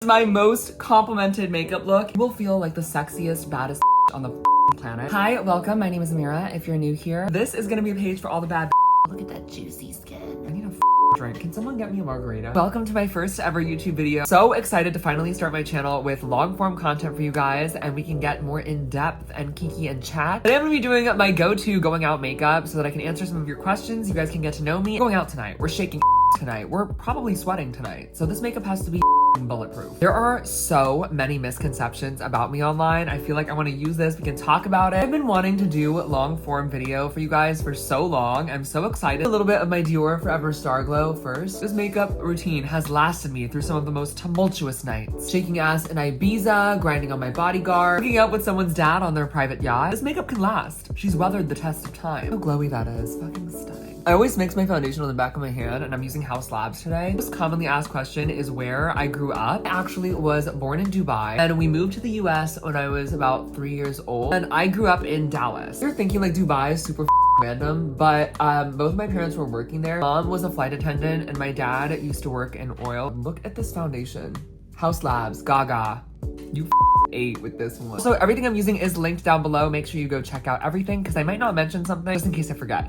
my most complimented makeup look. You will feel like the sexiest, baddest on the planet. Hi, welcome. My name is Amira. If you're new here, this is gonna be a page for all the bad. Look at that juicy skin. I need a drink. Can someone get me a margarita? Welcome to my first ever YouTube video. So excited to finally start my channel with long form content for you guys, and we can get more in depth and kiki and chat. Today I'm gonna be doing my go-to going out makeup so that I can answer some of your questions. You guys can get to know me. We're going out tonight. We're shaking tonight. We're probably sweating tonight. So this makeup has to be bulletproof. There are so many misconceptions about me online. I feel like I want to use this. We can talk about it. I've been wanting to do long form video for you guys for so long. I'm so excited. A little bit of my Dior Forever Star Glow first. This makeup routine has lasted me through some of the most tumultuous nights. Shaking ass in Ibiza, grinding on my bodyguard, hooking up with someone's dad on their private yacht. This makeup can last. She's weathered the test of time. How glowy that is. Fucking stunning. I always mix my foundation on the back of my hand, and I'm using House Labs today. The most commonly asked question is where I grew up. I actually was born in Dubai, and we moved to the US when I was about 3 years old, and I grew up in Dallas. You're thinking like Dubai is super random, but both of my parents were working there. Mom was a flight attendant, and my dad used to work in oil. Look at this foundation. House Labs, Gaga. You ate with this one. So everything I'm using is linked down below. Make sure you go check out everything because I might not mention something just in case I forget.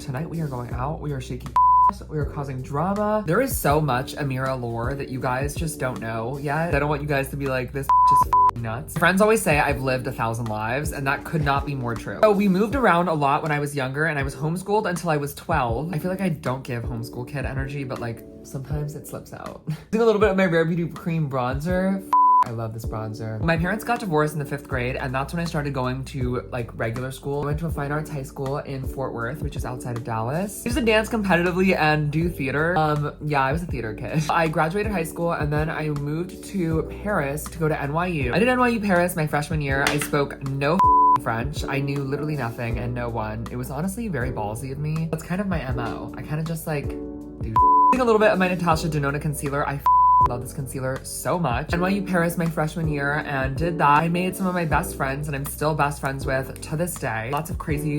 Tonight we are going out. We are shaking we are causing drama. There is so much Amira lore that you guys just don't know yet. I don't want you guys to be like, this is nuts. Friends always say I've lived 1,000 lives, and that could not be more true. So we moved around a lot when I was younger, and I was homeschooled until I was 12. I feel like I don't give homeschool kid energy, but like sometimes it slips out. Using a little bit of my Rare Beauty cream bronzer. I love this bronzer. My parents got divorced in the 5th grade, and that's when I started going to like regular school. I went to a fine arts high school in Fort Worth, which is outside of Dallas. I used to dance competitively and do theater. Yeah, I was a theater kid. I graduated high school, and then I moved to Paris to go to NYU. I did NYU Paris my freshman year. I spoke no French. I knew literally nothing and no one. It was honestly very ballsy of me. That's kind of my MO. I kind of just like do a little bit of my Natasha Denona concealer. I love this concealer so much. NYU Paris my freshman year, and did that. I made some of my best friends, and I'm still best friends with to this day. Lots of crazy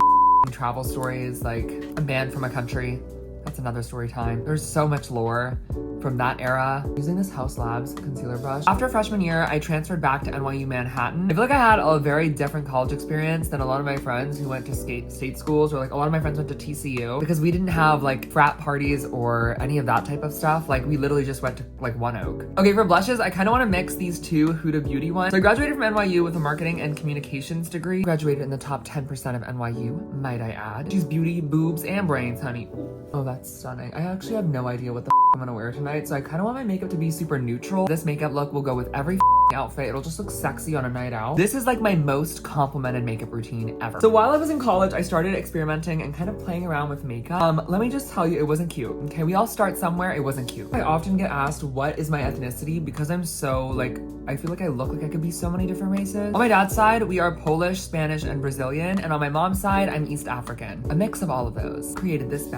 travel stories, like I'm banned from a country. That's another story time. There's so much lore from that era. Using this House Labs concealer brush. After freshman year, I transferred back to NYU Manhattan. I feel like I had a very different college experience than a lot of my friends who went to state schools, or like a lot of my friends went to TCU, because we didn't have like frat parties or any of that type of stuff. Like we literally just went to like One Oak. Okay, for blushes, I kind of want to mix these two Huda Beauty ones. So I graduated from NYU with a marketing and communications degree. Graduated in the top 10% of NYU, might I add. She's beauty, boobs, and brains, honey. Oh, that's stunning. I actually have no idea what the I'm gonna wear tonight, so I kind of want my makeup to be super neutral. This makeup look will go with every outfit. It'll just look sexy on a night out. This is like my most complimented makeup routine ever. So while I was in college, I started experimenting and kind of playing around with makeup. Let me just tell you, it wasn't cute. Okay, we all start somewhere. It wasn't cute. I often get asked what is my ethnicity because I'm so like, I feel like I look like I could be so many different races. On my dad's side, we are Polish, Spanish, and Brazilian. And on my mom's side, I'm East African. A mix of all of those. Created this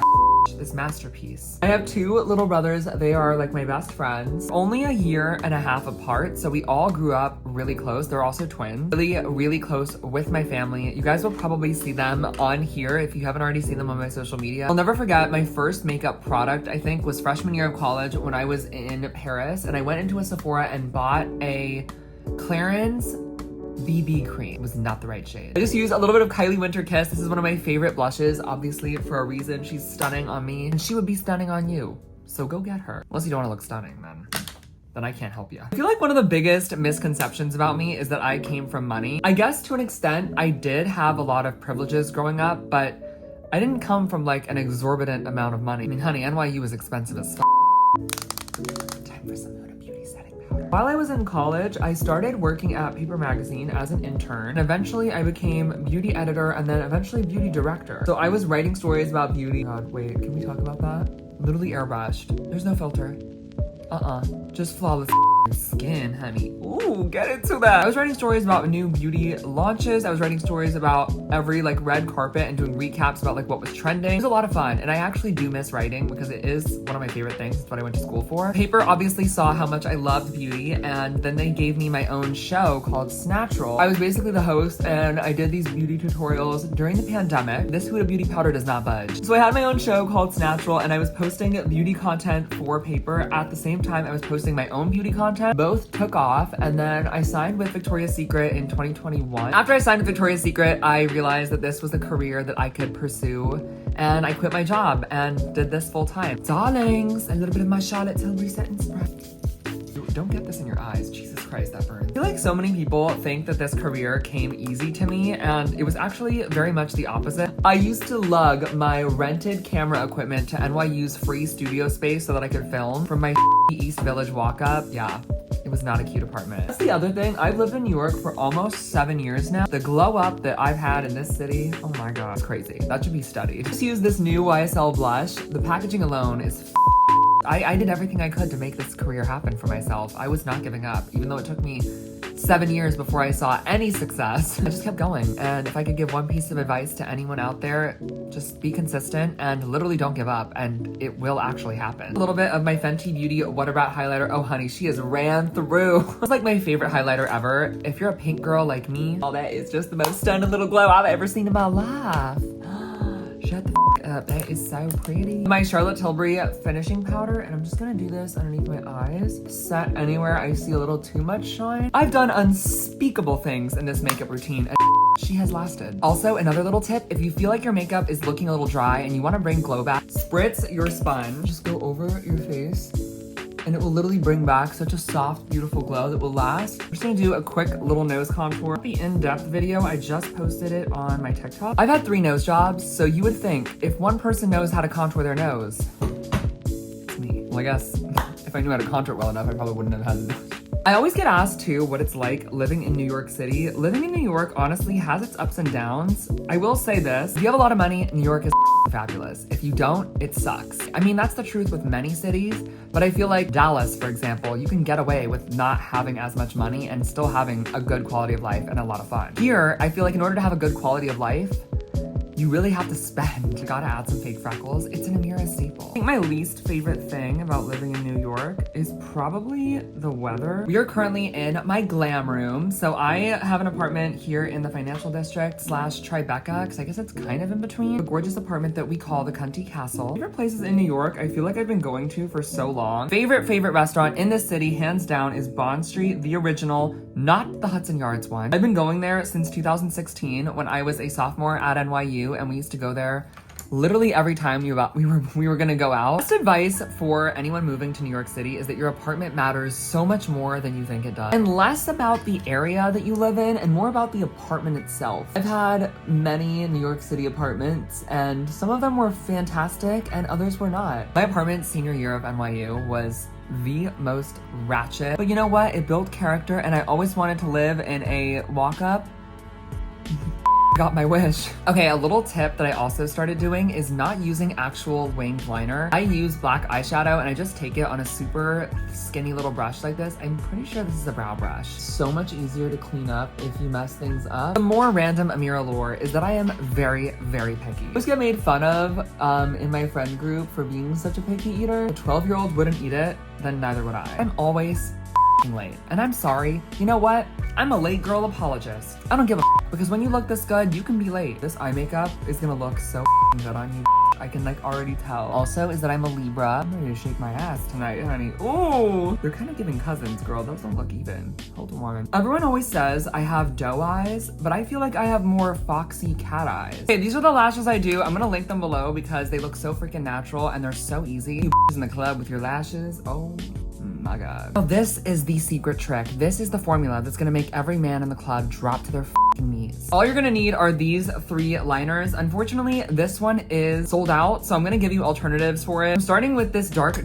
masterpiece. I have 2 little brothers. They are like my best friends. Only a year and a half apart, so we all grew up really close. They're also twins. Really close with my family. You guys will probably see them on here if you haven't already seen them on my social media. I'll never forget my first makeup product, I think, was freshman year of college when I was in Paris, and I went into a Sephora and bought a Clarins BB cream. It was not the right shade. I just used a little bit of Kylie Winter Kiss. This is one of my favorite blushes, obviously for a reason. She's stunning on me, and she would be stunning on you. So go get her. Unless you don't want to look stunning, then I can't help you. I feel like one of the biggest misconceptions about me is that I came from money. I guess to an extent, I did have a lot of privileges growing up, but I didn't come from like an exorbitant amount of money. I mean, honey, NYU is expensive as f. Time for some Huda Beauty setting powder. While I was in college, I started working at Paper Magazine as an intern. And eventually I became beauty editor, and then eventually beauty director. So I was writing stories about beauty. God, wait, can we talk about that? Literally airbrushed. There's no filter. Just flawless skin, honey. Ooh, get into that. I was writing stories about new beauty launches. I was writing stories about every like red carpet and doing recaps about like what was trending. It was a lot of fun, and I actually do miss writing because it is one of my favorite things. It's what I went to school for. Paper obviously saw how much I loved beauty, and then they gave me my own show called Snatched. I was basically the host, and I did these beauty tutorials during the pandemic. This Huda Beauty powder does not budge. So I had my own show called Snatched, and I was posting beauty content for Paper. At the same time, I was posting my own beauty content content. Both took off, and then I signed with Victoria's Secret in 2021. After I signed with Victoria's Secret, I realized that this was a career that I could pursue, and I quit my job and did this full time. Darlings, a little bit of my Charlotte Tilbury setting spray. Don't get this in your eyes. Jesus Christ, that burns. I feel like so many people think that this career came easy to me, and it was actually very much the opposite. I used to lug my rented camera equipment to NYU's free studio space so that I could film from my East Village walk-up. Yeah. It was not a cute apartment. That's the other thing. I've lived in New York for almost 7 years now. The glow up that I've had in this city, oh my God, it's crazy. That should be studied. Just use this new YSL blush. The packaging alone is I did everything I could to make this career happen for myself. I was not giving up, even though it took me 7 years before I saw any success. I just kept going. And if I could give one piece of advice to anyone out there, just be consistent and literally don't give up, and it will actually happen. A little bit of my Fenty Beauty What About highlighter. Oh honey, she has ran through. It's like my favorite highlighter ever. If you're a pink girl like me, oh, that is just the most stunning little glow I've ever seen in my life. Shut the up. That is so pretty. My Charlotte Tilbury finishing powder, and I'm just gonna do this underneath my eyes. Set anywhere I see a little too much shine. I've done unspeakable things in this makeup routine, and she has lasted. Also, another little tip, if you feel like your makeup is looking a little dry and you wanna bring glow back, spritz your sponge. Just go over your face, and it will literally bring back such a soft, beautiful glow that will last. I'm just gonna do a quick little nose contour. The in-depth video, I just posted it on my TikTok. I've had 3 nose jobs, so you would think if one person knows how to contour their nose, it's me. Well, I guess if I knew how to contour well enough, I probably wouldn't have had a nose. I always get asked too what it's like living in New York City. Living in New York honestly has its ups and downs. I will say this, if you have a lot of money, New York is fabulous. If you don't, it sucks. I mean, that's the truth with many cities, but I feel like Dallas, for example, you can get away with not having as much money and still having a good quality of life and a lot of fun. Here, I feel like in order to have a good quality of life, you really have to spend. You gotta add some fake freckles. It's an Amira staple. I think my least favorite thing about living in New York is probably the weather. We are currently in my glam room. So I have an apartment here in the financial district / Tribeca, because I guess it's kind of in between. A gorgeous apartment that we call the Cunty Castle. Favorite places in New York I feel like I've been going to for so long. Favorite restaurant in this city, hands down, is Bond Street, the original, not the Hudson Yards one. I've been going there since 2016 when I was a sophomore at NYU, and we used to go there literally every time we were gonna go out. Best advice for anyone moving to New York City is that your apartment matters so much more than you think it does. And less about the area that you live in and more about the apartment itself. I've had many New York City apartments, and some of them were fantastic and others were not. My apartment senior year of NYU was the most ratchet. But you know what? It built character, and I always wanted to live in a walk-up. Got my wish. Okay, a little tip that I also started doing is not using actual winged liner. I use black eyeshadow and I just take it on a super skinny little brush like this. I'm pretty sure this is a brow brush. So much easier to clean up if you mess things up. The more random Amira lore is that I am very, very picky. I always get made fun of in my friend group for being such a picky eater. If a 12-year-old wouldn't eat it, then neither would I. I'm always late. And I'm sorry. You know what? I'm a late girl apologist. I don't give a because when you look this good, you can be late. This eye makeup is gonna look so good on you. I can like already tell. Also is that I'm a Libra. I'm ready to shake my ass tonight, honey. Ooh, they're kind of giving cousins, girl. Those don't look even. Hold on. Everyone always says I have doe eyes, but I feel like I have more foxy cat eyes. Okay, these are the lashes I do. I'm gonna link them below because they look so freaking natural and they're so easy. You in the club with your lashes. Oh my God. Oh, this is the secret trick. This is the formula that's gonna make every man in the club drop to their knees. All you're gonna need are these 3 liners. Unfortunately, this one is sold out, so I'm gonna give you alternatives for it. I'm starting with this dark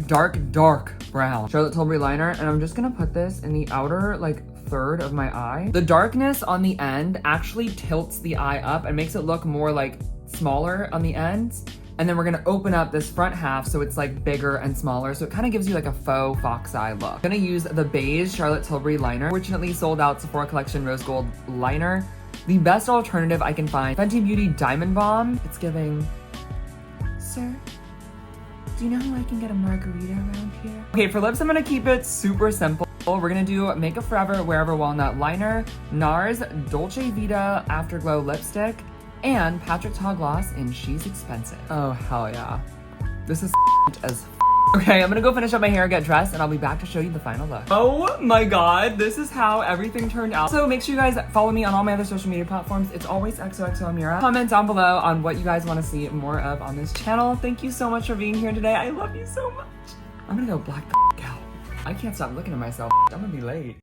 brown Charlotte Tilbury liner, and I'm just gonna put this in the outer like third of my eye. The darkness on the end actually tilts the eye up and makes it look more like smaller on the ends. And then we're gonna open up this front half so it's like bigger and smaller. So it kind of gives you like a faux fox eye look. I'm gonna use the beige Charlotte Tilbury liner. Fortunately sold out Sephora Collection Rose Gold liner. The best alternative I can find, Fenty Beauty Diamond Bomb. It's giving, sir, do you know how I can get a margarita around here? Okay, for lips, I'm gonna keep it super simple. We're gonna do Makeup Forever Wearable Walnut Liner, NARS Dolce Vita Afterglow Lipstick, and Patrick Ta Gloss in She's Expensive. Oh, hell yeah. This is as Okay, I'm gonna go finish up my hair, get dressed, and I'll be back to show you the final look. Oh my god, this is how everything turned out. So make sure you guys follow me on all my other social media platforms. It's always XOXO Amira. Comment down below on what you guys want to see more of on this channel. Thank you so much for being here today. I love you so much. I'm gonna go black the out. I can't stop looking at myself. I'm gonna be late.